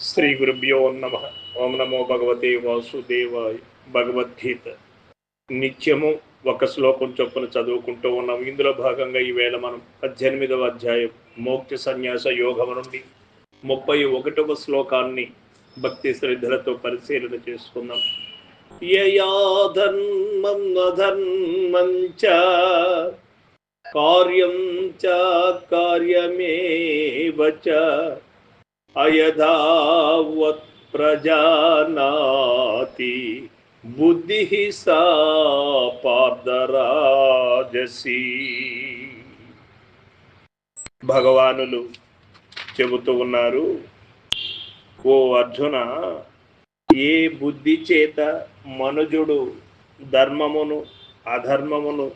శ్రీ గురుభ్యో నమ. ఓం నమో భగవతే వాసుదేవాయ. భగవద్గీత నిత్యము ఒక శ్లోకం చొప్పున చదువుకుంటూ ఉన్నాం. ఇందులో భాగంగా ఈవేళ మనం 18వ అధ్యాయం మోక్ష సన్యాస యోగము నుండి 31వ శ్లోకాన్ని భక్తి శ్రద్ధలతో పరిశీలన చేసుకుందాం. యయా ధర్మం అధర్మం చ కార్యం చ కార్యమేవ చ అయథావత్ ప్రజానాతి బుద్ధి సా పార్థరాజసి. భగవానులు చెబుతూ ఉన్నారు, ఓ అర్జున, ఏ బుద్ధి చేత మనుజుడు ధర్మమును అధర్మమును,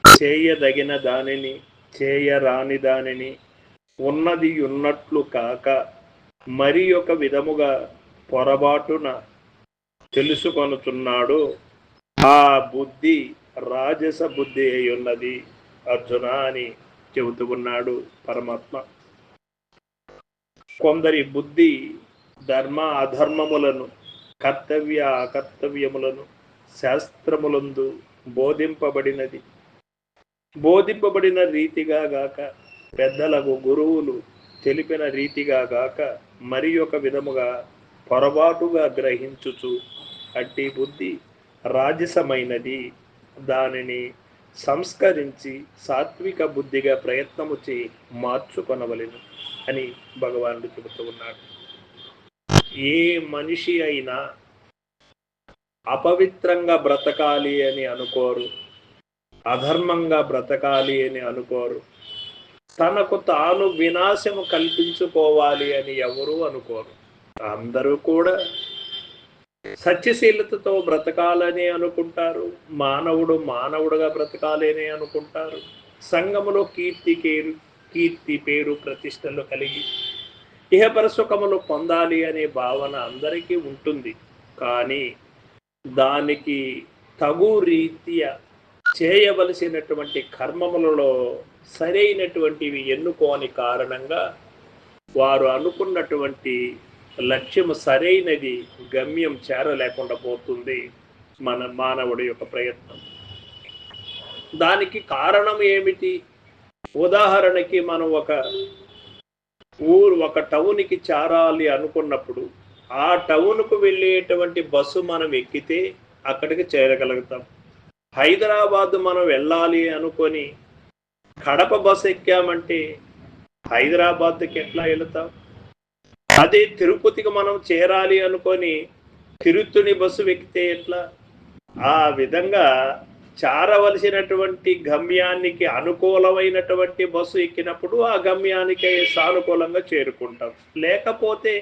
చేయదగిన దానిని చేయరాని దానిని, ఉన్నది ఉన్నట్లు కాక మరి ఒక విధముగా పొరబాటున తెలుసుకొనుచున్నాడు, ఆ బుద్ధి రాజస బుద్ధి అయి ఉన్నది అర్జున అని చెబుతూ ఉన్నాడు పరమాత్మ. కొందరి బుద్ధి ధర్మ అధర్మములను, కర్తవ్య అకర్తవ్యములను శాస్త్రములందు బోధింపబడిన రీతిగా గాక, పెద్దలకు గురువులు తెలిపిన రీతిగా గాక మరి ఒక విధముగా పొరపాటుగా గ్రహించుచు అట్టి బుద్ధి రాజసమైనది, దానిని సంస్కరించి సాత్విక బుద్ధిగా ప్రయత్నము చేయి మార్చుకొనవలెను అని భగవానుడు చెబుతూ ఉన్నాడు. ఏ మనిషి అయినా అపవిత్రంగా బ్రతకాలి అని అనుకోరు, అధర్మంగా బ్రతకాలి అని అనుకోరు, తనకు తాను వినాశము కల్పించుకోవాలి అని ఎవరూ అనుకోరు. అందరూ కూడా సత్యశీలతతో బ్రతకాలని అనుకుంటారు, మానవుడుగా బ్రతకాలని అనుకుంటారు, సంఘములో కీర్తి పేరు ప్రతిష్టలు కలిగి ఇహపర సుఖములు పొందాలి అనే భావన అందరికీ ఉంటుంది. కానీ దానికి తగు రీత్యా చేయవలసినటువంటి కర్మములలో సరైనటువంటివి ఎన్నుకోని కారణంగా వారు అనుకున్నటువంటి లక్ష్యము సరైనది గమ్యం చేరలేకుండా పోతుంది మన మానవుడి యొక్క ప్రయత్నం. దానికి కారణం ఏమిటి? ఉదాహరణకి మనం ఒక టౌన్కి చేరాలి అనుకున్నప్పుడు ఆ టౌన్కు వెళ్ళేటువంటి బస్సు మనం ఎక్కితే అక్కడికి చేరగలుగుతాం. హైదరాబాద్ మనం వెళ్ళాలి అనుకొని కడప బస్సు ఎక్కామంటే హైదరాబాద్కి ఎట్లా వెళుతాం? అదే తిరుపతికి మనం చేరాలి అనుకొని తిరుత్తణి బస్సు ఎక్కితే ఎట్లా? ఆ విధంగా చేరవలసినటువంటి గమ్యానికి అనుకూలమైనటువంటి బస్సు ఎక్కినప్పుడు ఆ గమ్యానికి సానుకూలంగా చేరుకుంటాం. లేకపోతే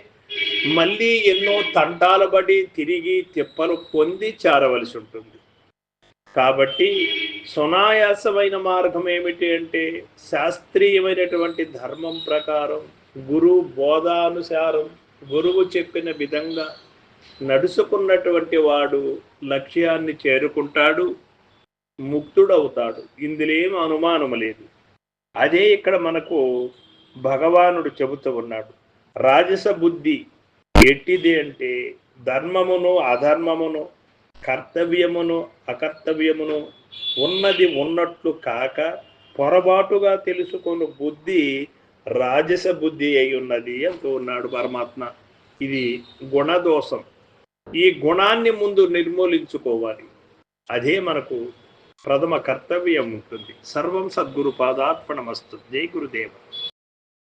మళ్ళీ ఎన్నో తంటాలు పడి తిరిగి తిప్పలు పొంది చేరవలసి ఉంటుంది. కాబట్టి సునాయాసమైన మార్గం ఏమిటి అంటే శాస్త్రీయమైనటువంటి ధర్మం ప్రకారం, గురు బోధానుసారం, గురువు చెప్పిన విధంగా నడుచుకున్నటువంటి వాడు లక్ష్యాన్ని చేరుకుంటాడు, ముక్తుడవుతాడు. ఇందులో ఏం అనుమానం లేదు. అదే ఇక్కడ మనకు భగవానుడు చెబుతూ ఉన్నాడు. రాజస బుద్ధి ఎట్టిది అంటే ధర్మమును అధర్మమును, కర్తవ్యమును అకర్తవ్యమును ఉన్నది ఉన్నట్లు కాక పొరపాటుగా తెలుసుకుని బుద్ధి రాజస బుద్ధి అయి ఉన్నది అంటూ ఉన్నాడు పరమాత్మ. ఇది గుణదోషం. ఈ గుణాన్ని ముందు నిర్మూలించుకోవాలి. అదే మనకు ప్రథమ కర్తవ్యం ఉంటుంది. సర్వం సద్గురు పాదార్పణమస్తు. జై గురుదేవ.